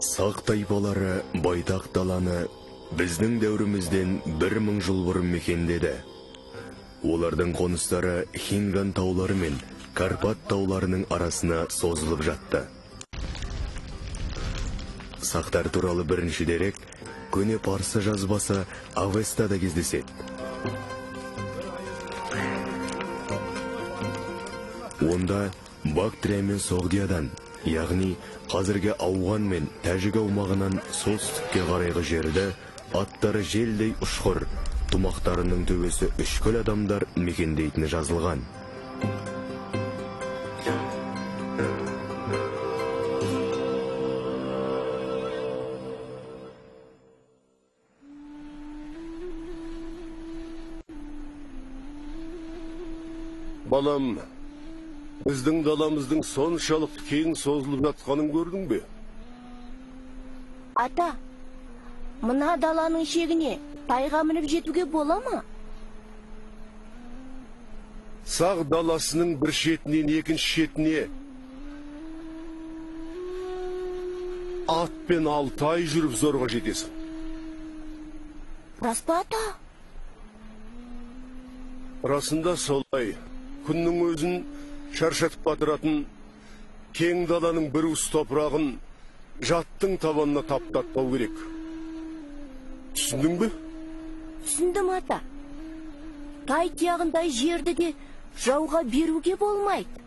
Сақ тайпалары байтақ даланы біздің дәуірімізден 1000 жыл бұрын мекендеді. Олардың қоныстары Хинган таулары мен Карпат тауларының арасына созылып жатты. Сақтар туралы бірінші дерек көне парсы жазбасы Авестада кездеседі. Онда Бактрия мен Соғдиядан, яғни қазіргі Ауған мен Тәжік аумағынан солтүстікке қарайғы жерді аттары желдей ұшқыр, тұмақтарының төбесі үшкіл адамдар мекендейтіні жазылған. Балам, біздің даламыздың соншалық кең созылып жатқанын көрдің бе? Ата, мына даланың шегіне тайға мініп жетуге бола ма? Сақ даласының бір шетінен екінші шетіне ат пен 6 ай жүріп зорға жетесің. Рас па, ата? Расында солай. Күннің өзін шаршатып батыратын кең даланың бір уыс топырағын жаттың табанына таптатпау керек. Түсіндің бе? Түсіндім, ата. Тай тияғындай жерді де жауға беруге болмайды.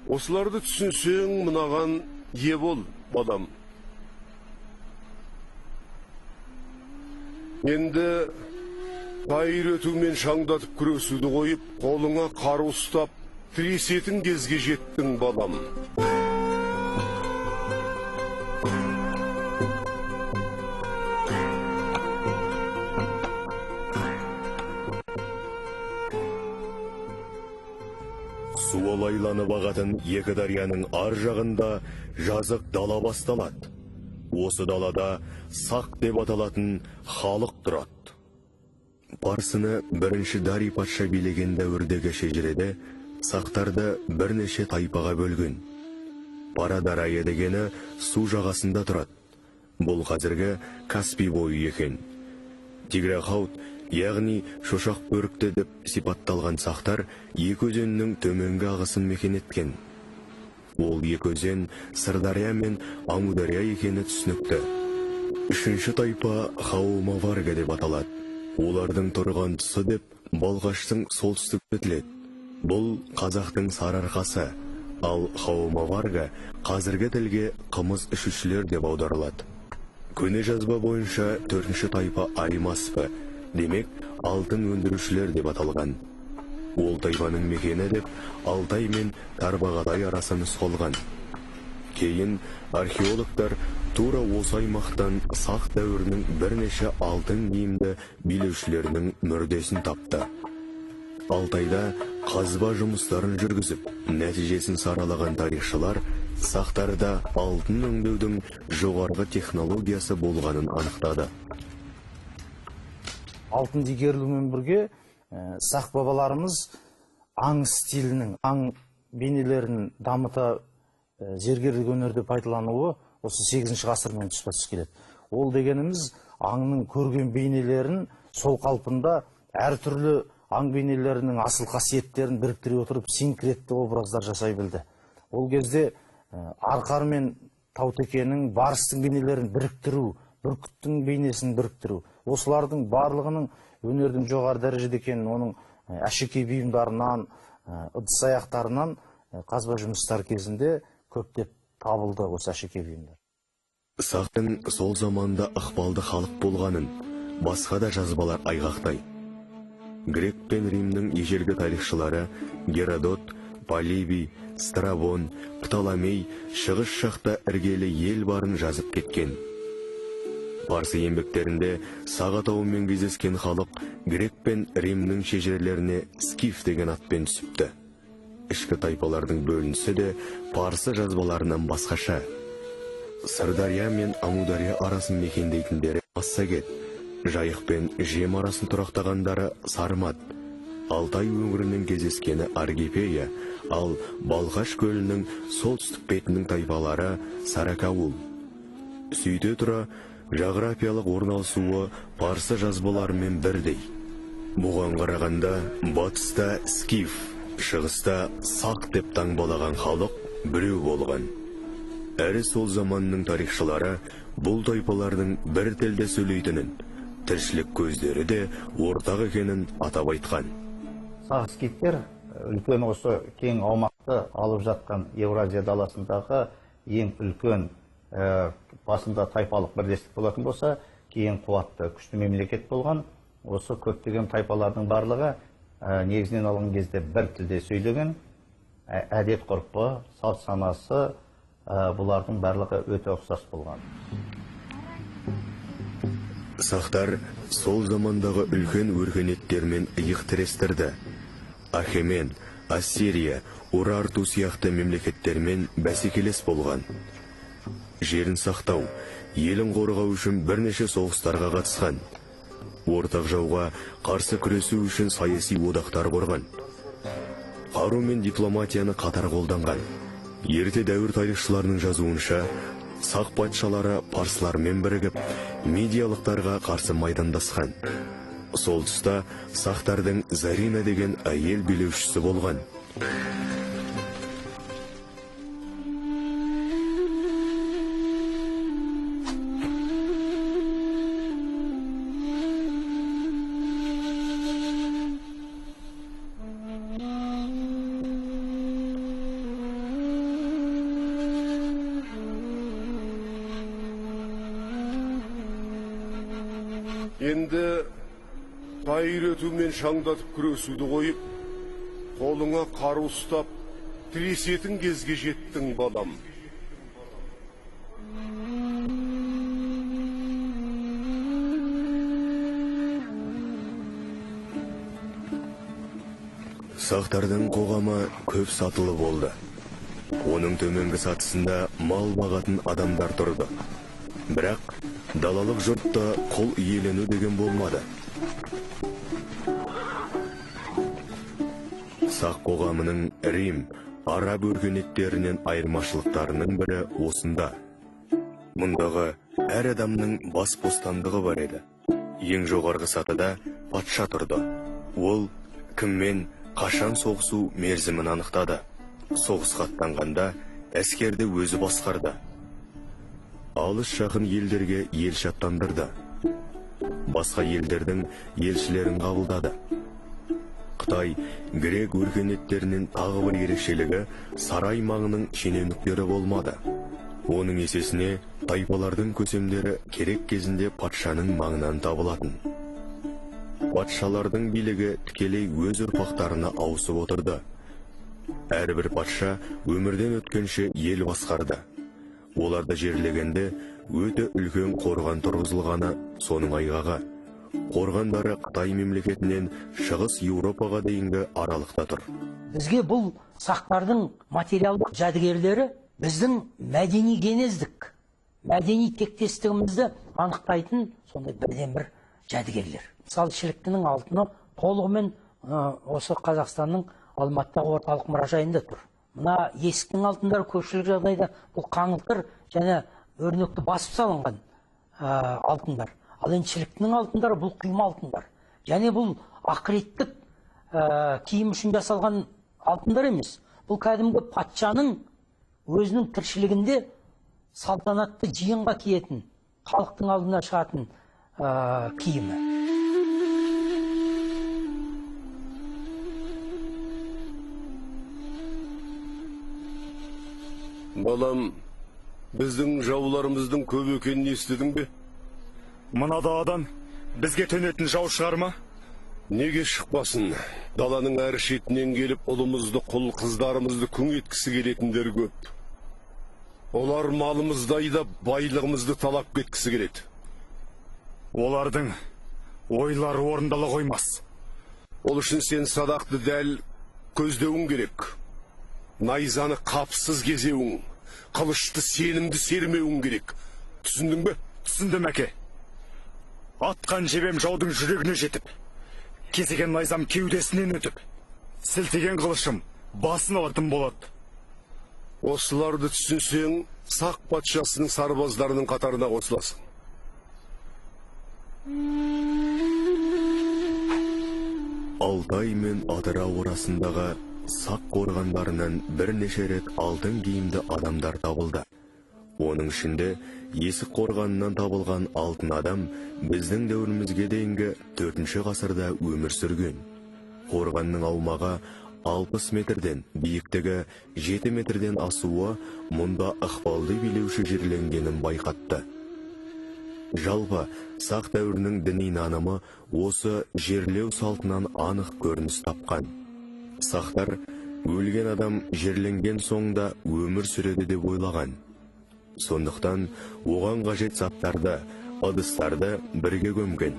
Осыларды түсінсең, мынаған ие бол, балам. Енді тайыр өтумен шаңдатып күресуді қойып, қолыңа қару ұстап, тіресетін кезге жеттің, балам. Суалайланып ағатын екі дарияның ар жағында жазық дала басталады. Осы далада Сақ деп аталатын халық тұрады. Парсыны бірінші Дарий патша билеген дәуірдегі шежіреде сақтарды бірнеше тайпаға бөлген. Парадарайы дегені су жағасында тұрады. Бұл қазіргі Каспий бойы екен. Тиграхаут, яғни шошақ бөрікті деп сипатталған сақтар екі өзеннің төменгі ағысын мекен еткен. Ол екі өзен Сырдария мен Амудария екені түсінікті. Үшінші тайпа Хаумаварга деп аталады. Олардың тұрған тұсы деп Балғаштың солтүстік бітіледі. Бұл қазақтың сарыарқасы, ал Хаумаварга қазіргі тілге қымыз ішушілер деп аударылады. Көне жазба бойынша төртінші тайпа Аймаспы, демек алтын өндірушілер деп аталған. Ол тайпаның мекені деп Алтай мен Тарбағатай арасы нұсқалған. Кейін археологтар тура осы аймақтан Сақ дәуірінің бірнеше алтын киімді билеушілерінің мүрдесін тапты. Алтайда қазба жұмыстарын жүргізіп, нәтижесін саралаған тарихшылар Сақтарда алтын өңдеудің жоғарғы технологиясы болғанын анықтады. Алтын игерілумен бірге Сақ бабаларымыз аң стилінің, аң бейнелерін дамыта зергерлік өнерде пайдалануы осы 8-ші ғасырмен тұспа-тұс келеді. Ол дегеніміз аңның көрген бейнелерін сол қалпында әртүрлі аң бейнелерінің асыл қасиеттерін біріктіре отырып синкретті образдар жасай білді. Ол кезде арқар мен таутекенің, барыстың бейнелерін біріктіру, бүркіттің бейнесін біріктіру, осылардың барлығының өнердің жоғары дәрежеде екенін, оның әшекей бұйымдарынан, ыдыс аяқтарынан қазба жұмыстар кезінде көптеп табылды осы әшекей бұйымдар. Сақтың сол заманда ықпалды халық болғанын басқа да жазбалар айғақтай. Грек пен Римнің ежелгі тарихшылары Геродот, Полибий, Страбон, Птоломей шығыс жақта іргелі ел барын жазып кеткен. Парсы еңбектерінде Сақ атауымен кездескен халық Грек пен Римнің шежірелеріне скиф деген атпен түсіпті. Ішкі тайпалардың бөлінісі де парсы жазбаларынан басқаша. Сырдария мен Амудария арасын мекендейтіндері Массагет, Жайық пен Жем арасын тұрақтағандары Сармат, Алтай өңірінің кездескені Аргипея, ал Балқаш көлінің солтүстік бетінің тайпалары Саракауыл. Сөйте тұра, жағрафиялық орналасуы парсы жазбаларымен бірдей. Бұған қарағанда батыста скиф, шығыста сақ деп таңбалаған халық біреу болған. Әрі сол заманның тарихшылары бұл тайпалардың бір тілде сөйлейтінін, тіршілік көздері де ортақ екенін атап айтқан. Сақ скифтер үлкен осы кең аумақты алып жатқан Еуразия даласындағы ең үлкен басында тайпалық бірлестік болатын болса, кейін қуатты күшті мемлекет болған. Осы көптеген тайпалардың барлығы негізінен алған кезде бір тілде сөйлеген, әдет ғұрпы, салт санасы бұлардың барлығы өте ұқсас болған. Сақтар сол замандағы үлкен өркениеттермен иық тірестірді. Ахемен, Ассирия, Урарту сияқты мемлекеттермен бәсекелес болған. Жерін сақтау, елін қорғау үшін бірнеше соғыстарға қатысқан. Ортақ жауға қарсы күресу үшін саяси одақтар құрған. Қару мен дипломатияны қатар қолданған. Ерте дәуір тарихшыларының жазуынша, Сақ патшалары парсылармен бірігіп, медиялықтарға қарсы майдандасқан. Сол тұста Сақтардың Зарина деген әйел билеушісі болған. Енді қайыр өтумен шаңдатып күресуді қойып, қолыңа қару ұстап, тіресетін кезге жеттің балам. Сақтардың қоғамы көп сатылы болды. Оның төменгі сатысында мал бағатын адамдар тұрды. Бірақ далалық жұртта қол иелену деген болмады. Сақ қоғамының Рим, араб өркениеттерінен айырмашылықтарының бірі осында. Мұндағы әр адамның бас бостандығы бар еді. Ең жоғарғы сатыда патша тұрды. Ол кіммен қашан соғысу мерзімін анықтады. Соғысқа аттанғанда әскерді өзі басқарды. Алыс жақын елдерге елші аттандырды. Басқа елдердің елшілерін қабылдады. Қытай, грек өркениеттерінің тағы бір ерекшелігі сарай маңының шенеуніктері болмады. Оның есесіне тайпалардың көсемдері керек кезінде патшаның маңынан табылатын. Патшалардың билігі тікелей өз ұрпақтарына ауысып отырды. Әрбір патша өмірден өткенше ел басқарды. Оларды жерлегенде өте үлкен қорған тұрғызылғаны соның айғағы. Қорғандары Қытай мемлекетінен шығыс Еуропаға дейінгі аралықта тұр. Бізге бұл сақтардың материалдық жәдігерлері біздің мәдени генездік, мәдени тектестігімізді анықтайтын сондай бірден бір жәдігерлер. Мысалы, Шіліктінің алтыны толығымен осы Қазақстанның Алматыдағы орталық мұражайында тұр. Мына есіктің алтындары көпшілік жағдайда бұл қаңылтыр және өрнекті басып салынған алтындар. Ал енді Шіліктінің алтындары бұл құйма алтындар. Және бұл ақыреттік киім үшін жасалған алтындар емес. Бұл кәдімгі патшаның өзінің тіршілігінде салтанатты жиынға киетін, халықтың алдына шығатын киімі. Балам, біздің жауларымыздың көп екенін естідің бе? Мына даладан бізге төнетін жау шығар ма? Неге шықпасын? Даланың әр шетінен келіп, ұлымызды, құл қыздарымызды күң еткісі келетіндер көп. Олар малымызды айдап, байлығымызды талап кеткісі келеді. олардың ойлары орындала қоймас. Ол үшін сен садақты дәл көздеуің керек. Найзаны қапсыз кезеуің, қылышты сенімді сермеуің керек. Түсіндің бе? Түсіндім, әке. Атқан жебем жаудың жүрегіне жетіп, кесеген найзам кеудесінен өтіп, сілтеген қылышым басын алатын болады. Осыларды түсінсең, сақ патшасының сарбаздарының қатарына қосыласың. Алтай мен Атырау арасындағы сақ қорғандарынан бірнеше рет алтын киімді адамдар табылды. Оның ішінде Есік қорғанынан табылған алтын адам біздің дәуірімізге дейінгі 4 ғасырда өмір сүрген. Қорғанның аумағы 60 метрден, биіктігі 7 метрден асуы мұнда ықпалды билеуші жерленгенін байқатты. Жалпы, сақ дәуірінің діни нанымы осы жерлеу салтынан анық көрініс тапқан. Сақтар өлген адам жерленген соңда өмір сүреді деп ойлаған. Сондықтан оған қажет заттарды, ыдыстарды бірге көмген.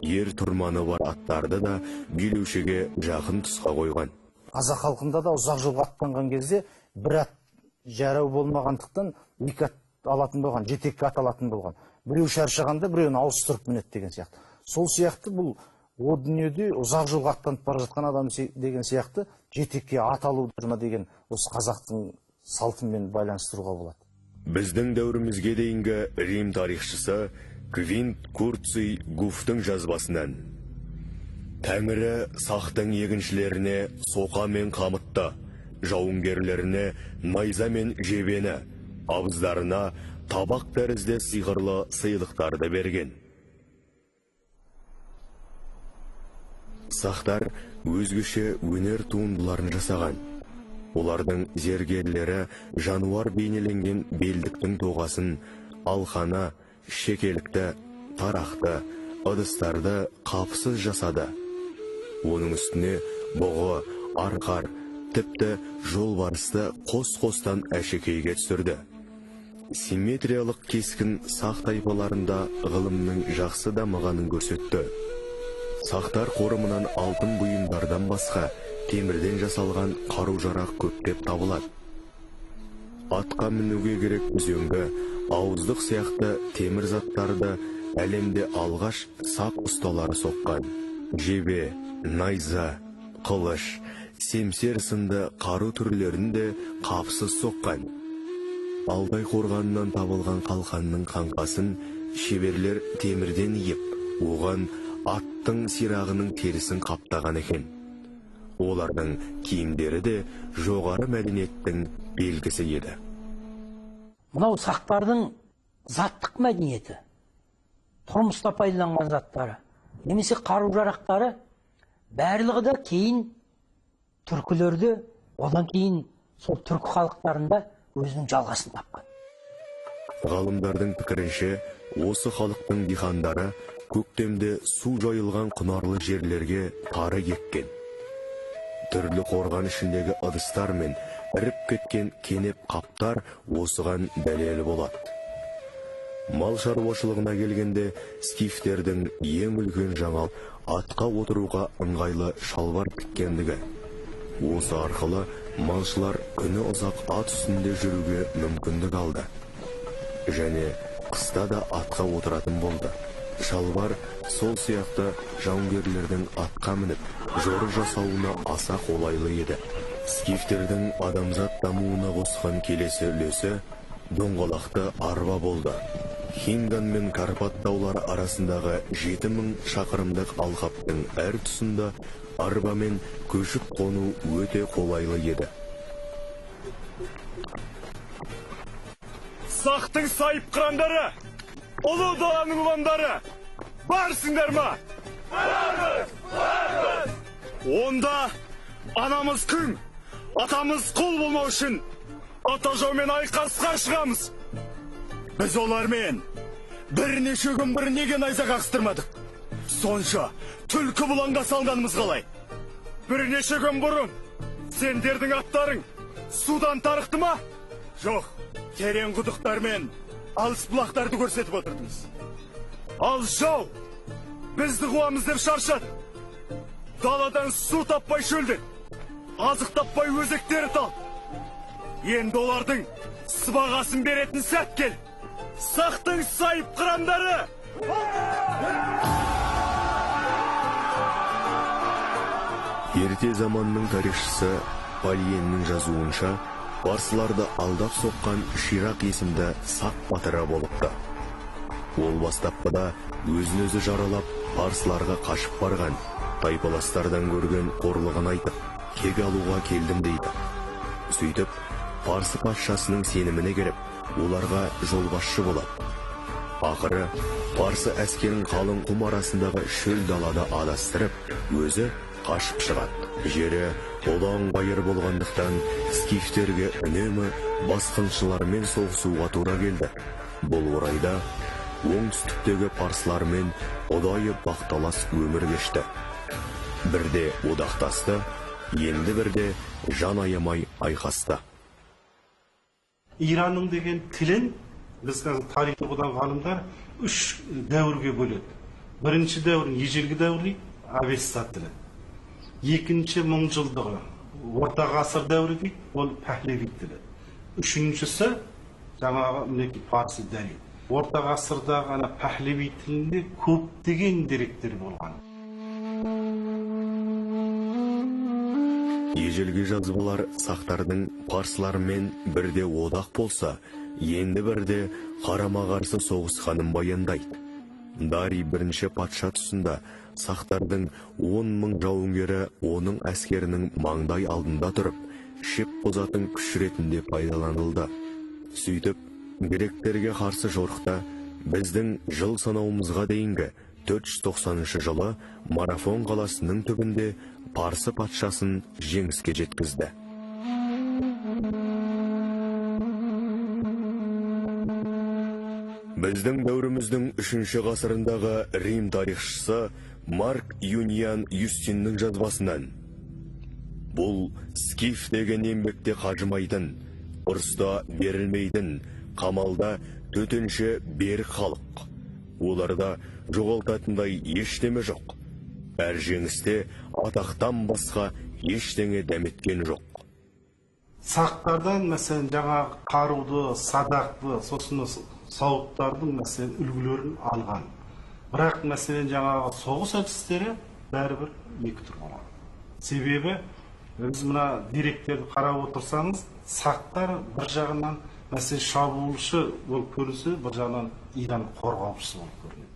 Ер тұрманы бар аттарды да билеушіге жақын тұсқа қойған. Қазақ халқында да ұзақ жолға аттанған кезде бір ат жарау болмағандықтан екі ат алатын болған, жетекке ат алатын болған. Біреу шаршағанда біреуін ауыстырып мінеді деген сияқты. Сол сияқты бұл о дүниеде ұзақ жолға аттанып бара жатқан адам деген сияқты жетекке ат алу деген осы қазақтың салтымен байланыстыруға болады. Біздің дәуірімізге дейінгі Рим тарихшысы Квинт Курций Гуфтың жазбасынан: Тәңірі сақтың егіншілеріне соқа мен қамытты, жауынгерлеріне найза мен жебені, абыздарына табақ тәрізді сиғырлы сыйлықтарды берген. Сақтар өзгеше өнер туындыларын жасаған. Олардың зергерлері жануар бейнеленген белдіктің тоғасын, алқаны, шекелікті, тарақты, ыдыстарды қапсыз жасады. Оның үстіне бұғы, арқар, тіпті жолбарысты қос-қостан әшекейге түсірді. Симметриялық кескін сақ тайпаларында ғылымның жақсы дамығанын көрсетті. Сақтар қорымынан алтын бұйымдардан басқа темірден жасалған қару-жарақ көптеп табылады. Атқа мінуге керек үзеңгі, ауыздық сияқты темір заттарды әлемде алғаш сақ ұсталары соққан. Жебе, найза, қылыш, семсер сынды қару түрлерін де қапсыз соққан. Алтай қорғанынан табылған қалқанның қаңқасын шеберлер темірден иіп, оған аттың сирағының терісін қаптаған екен. Олардың киімдері де жоғары мәдениеттің белгісі еді. Мынау сақтардың заттық мәдениеті, тұрмыста пайдаланған заттары, немесе қару-жарақтары, барлығы да кейін түркілерді, одан кейін сол түркі халықтарында өзінің жалғасын тапқан. Ғалымдардың пікірінше, осы халықтың дихандары көктемде су жайылған құнарлы жерлерге тары еккен. Түрлі қорған ішіндегі ыдыстар мен іріп кеткен кенеп қаптар осыған дәлел болады. Мал шаруашылығына келгенде скифтердің ең үлкен жаңалық атқа отыруға ыңғайлы шалбар тіккендігі. Осы арқылы малшылар күні ұзақ ат үстінде жүруге мүмкіндік алды. Және қыста да атқа отыратын болды. Шалбар сол сияқты жауынгерлердің атқа мініп, жорық жасауына аса қолайлы еді. Скифтердің адамзат дамуына қосқан келесі үлесі доңғалақты арба болды. Хинган мен Карпат таулары арасындағы 7000 шақырымдық алқаптың әр тұсында арбамен көшіп қону өте қолайлы еді. Сақтың сайып қырандары, ұлы даланың ұландары, барсыңдар ма? Барамыз, барамыз! Онда анамыз күң, атамыз құл болмау үшін ата жаумен айқасқа шығамыз. Біз олармен бірнеше күн неге найза қақстырмадық? Сонша түлкі бұланға салғанымыз қалай? Бірнеше күн бұрын сендердің аттарың судан тарықты ма? Жоқ, терең құдықтар мен алыс бұлақтарды көрсетіп отырдыңыз. Ал жау бізді қуамыз деп шаршады. Даладан су таппай шөлден, азық таппай өзектері тал. Енді олардың сыбағасын беретін сәт кел. Сақтың сайып қырандары! Ерте заманның тарихшысы Пальеннің жазуынша, парсыларды алдап соққан Ширақ есімді сақ батыры болыпты. Ол бастапқыда өзін-өзі жаралап, парсыларға қашып барған, тайпаластардан көрген қорлығын айтып, кек алуға келдім дейді. Сөйтіп, парсы патшасының сеніміне керіп, оларға жолбасшы болады. Ақыры, парсы әскерін қалың құм арасындағы шөл далада адастырып, өзі қашып шығады. Жері ұлан байыр болғандықтан, скифтерге үнемі басқыншылармен соғысуға тура келді. Бұл орайда оңтүстіктегі парсылармен ұдайы бақталас өмір кешті. Бірде одақтасты, енді бірде жан аямай айқасты. Иранның деген тілін біз қазір тарихи одан ғалымдар үш дәуірге бөледі. Бірінші дәуірін ежелгі дәуір дейді, Авеста тілі. Екінші мыңжылдығы, орта ғасыр дәуірі дейді, ол Пәһлеви тілі. Үшіншісі жаңағы мінекей парсы дәли. Орта ғасырдағы ана Пәһлеви тілінде көптеген деректер болған. Ежелгі жазбалар сақтардың парсылармен бірде одақ болса, енді бірде қарама-қарсы соғысқанын баяндайды. Дарий бірінші патша тұсында сақтардың 10 мың жауынгері оның әскерінің маңдай алдында тұрып, шеп бұзатын күш ретінде пайдаланылды. Сөйтіп, гректерге қарсы жорықта біздің жыл санауымызға дейінгі 490 жылы Марафон қаласының түбінде парсы патшасын жеңіске жеткізді. Біздің дәуіріміздің 3 ғасырындағы Рим тарихшысы Марк Юниан Юстиннің жазбасынан: бұл скиф деген еңбекте қажымайтын, ұрыста берілмейтін, қамалда төтенше берік халық. Оларда жоғалтатындай ештеме жоқ. Әр жеңісте атақтан басқа ештеңе дәметкен жоқ. Сақтардан мәселен жаңағы қаруды, садақты, сосын сауыттардың мәселен үлгілерін алған. Бірақ мәселен жаңағы соғыс әдістері бәрібір екі түр болады. Себебі біз мына деректерді қарап отырсаңыз, сақтар бір жағынан мәселен шабуылшы болып көрінсе, бір жағынан Иран қорғаушысы болып көрінеді.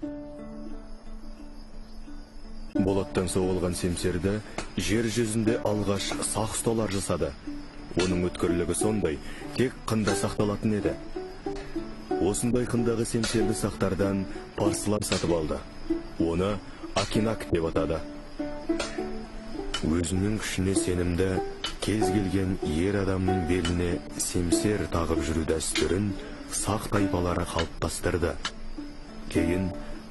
Болаттан соғылған семсерді жер жүзінде алғаш сақ ұсталар жасады. Оның өткірлігі сондай, тек қында сақталатын еді. Осындай қындағы семсерді сақтардан парсылар сатып алды. Оны Акинак деп атады. Өзінің күшіне сенімді, кез келген ер адамның беліне семсер тағып жүру дәстүрін сақ тайпалары қалыптастырды. Кейін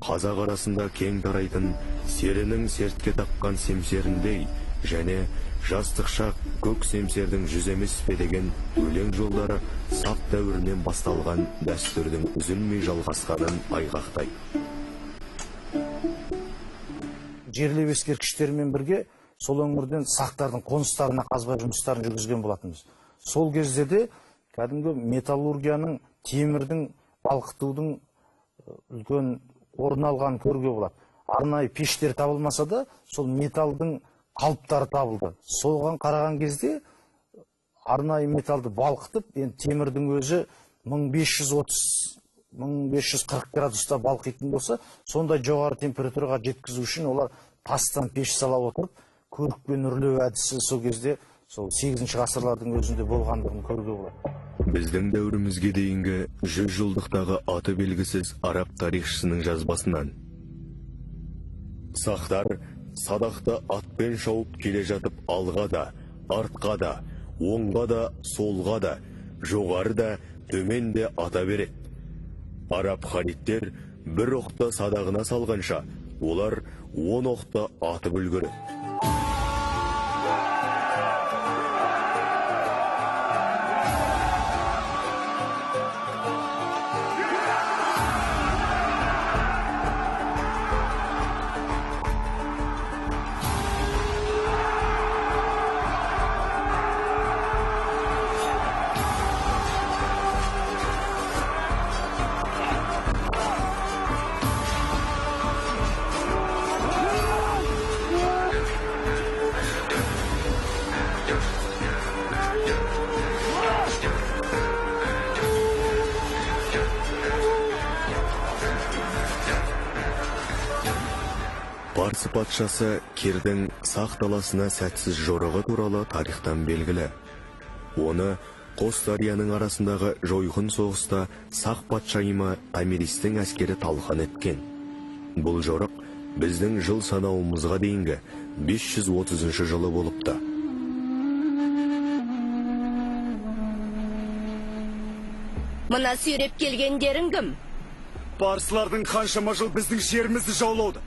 қазақ арасында кең тарайтын серінің сертке таққан семсеріндей және жастықша көк семсердің жүз емес пе деген өлең жолдары сақ дәуірінен басталған дәстүрдің үзілмей жалғасқанын айғақтайды. Жерлеу ескерткіштермен бірге сол өңірден сақтардың қоныстарына қазба жұмыстарын жүргізген болатынбыз. Сол кезде де кәдімгі металлургияның, темірдің, балқытудың үлкен орын алған көруге болады. Арнайы пештер табылмаса да, сол металдың қалыптары табылды. Соған қараған кезде арнайы металды балқытып, енді темірдің өзі 1540 градуста балқитын болса, сондай жоғары температураға жеткізу үшін олар тастан пеш сала отырып, көрікпен үрлеу әдісі сол кезде сол 8 ғасырлардың өзінде болғандығын көруге болады. Біздің дәуірімізге дейінгі 100 жылдықтағы аты белгісіз араб тарихшысының жазбасынан: сақтар садақты атпен шауып келе жатып алға да, артқа да, оңға да, солға да, жоғары да, төмен де ата береді. Араб халиттер бір оқты садағына салғанша, олар 10 оқты атып үлгереді. Парсы патшасы Кирдің Сақ даласына сәтсіз жорығы туралы тарихтан белгілі. Оны Қос дарияның арасындағы жойқын соғыста Сақ патшайымы Томиристің әскері талқан еткен. Бұл жорық біздің жыл санауымызға дейінгі 530 жылы болыпты. Мына сүйреп келгендерің кім? Парсылардың қаншама жыл біздің жерімізді жаулауды,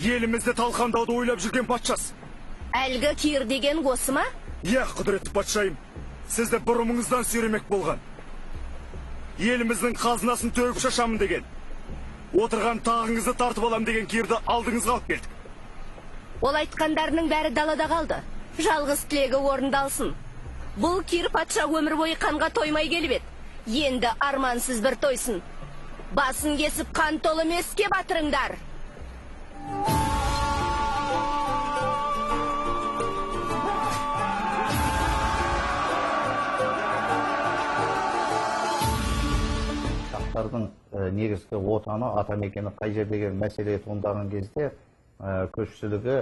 елімізді талқандауды ойлап жүрген патшасы. Әлгі Кир деген осы ма? Иә, құдіретті патшайым, сізді бұрымыңыздан сүйремек болған. Еліміздің қазынасын төгіп шашамын деген, отырған тағыңызды тартып алам деген Кирді алдыңызға алып келдік. Ол айтқандарының бәрі далада қалды. Жалғыз тілегі орындалсын. Бұл Кир патша өмір бойы қанға тоймай келіп еді. Енді армансыз бір тойсын. Басын кесіп қан толы меске батырыңдар. Сақтардың негізгі отаны, атамекені қай жер деген мәселе туындаған кезде көпшілігі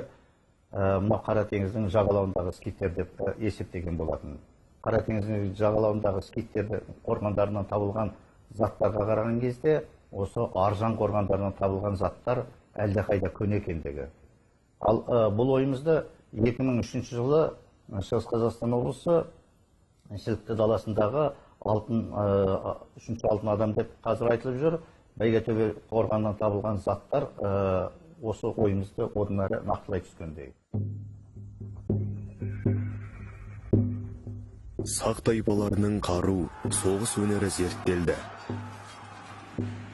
мына Қара теңіздің жағалауындағы скиттер деп есептеген болатын. Қара теңіздің жағалауындағы скиттерді қорғандарынан табылған заттарға қараған кезде, осы Аржан қорғандарынан табылған заттар әлдеқайда көне екендігі. Ал бұл ойымызды 2003 жылы Шығыс Қазақстан облысы Шілікті даласындағы үшінші алтын адам деп қазір айтылып жүр. Бәйгетөбе қорғанынан табылған заттар осы ойымызды одан әрі нақтылай түскендей. Сақ тайпаларының қару, соғыс өнері зерттелді.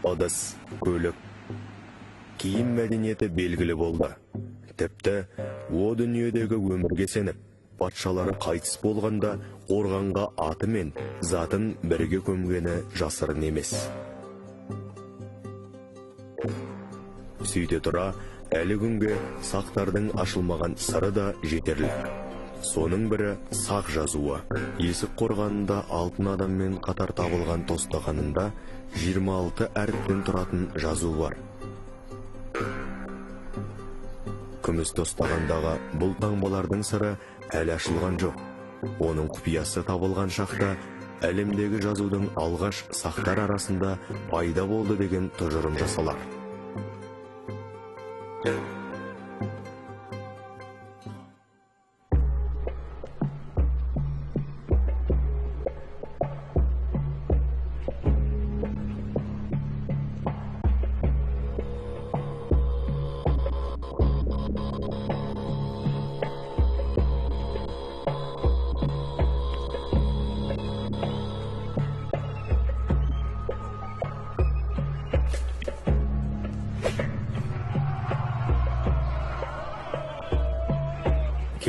Ыдыс, көлік, киім мәдениеті белгілі болды. Тіпті о дүниедегі өмірге сеніп, патшалары қайтыс болғанда қорғанға аты мен затын бірге көмгені жасырын емес. Сөйте тұра, әлі күнге сақтардың ашылмаған сыры да жетерлік. Соның бірі сақ жазуы. Есік қорғанында алтын адаммен қатар табылған тостағанында 26 әріптен тұратын жазу бар. Күміс тостағандағы бұл таңбалардың сыры әлі ашылған жоқ. Оның құпиясы табылған шақта әлемдегі жазудың алғаш сақтар арасында пайда болды деген тұжырым жасалар.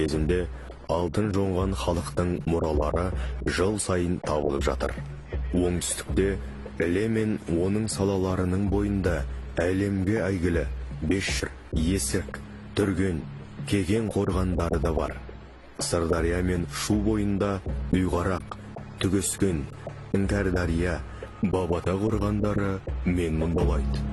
Кезінде алтын жоңған халықтың мұралары жыл сайын табылып жатыр. Оңтүстікте Іле мен оның салаларының бойында әлемге әйгілі Бешір, Есік, Түрген, Кеген қорғандары да бар. Сырдария мен Шу бойында Үйғарақ, Түгескен, Іңкәрдария, Бабата қорғандары мен мұндалайды.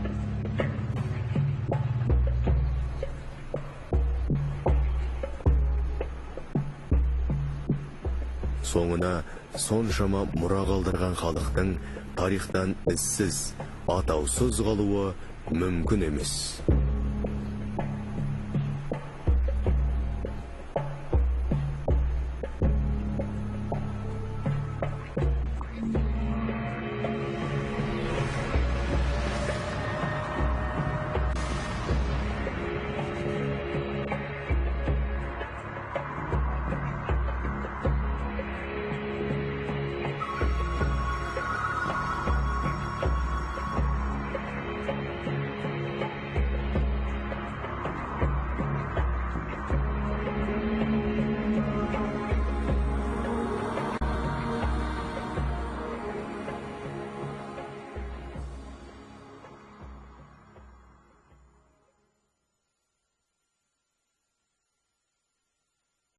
Соңына соншама мұра қалдырған халықтың тарихтан ізсіз, атаусыз қалуы мүмкін емес.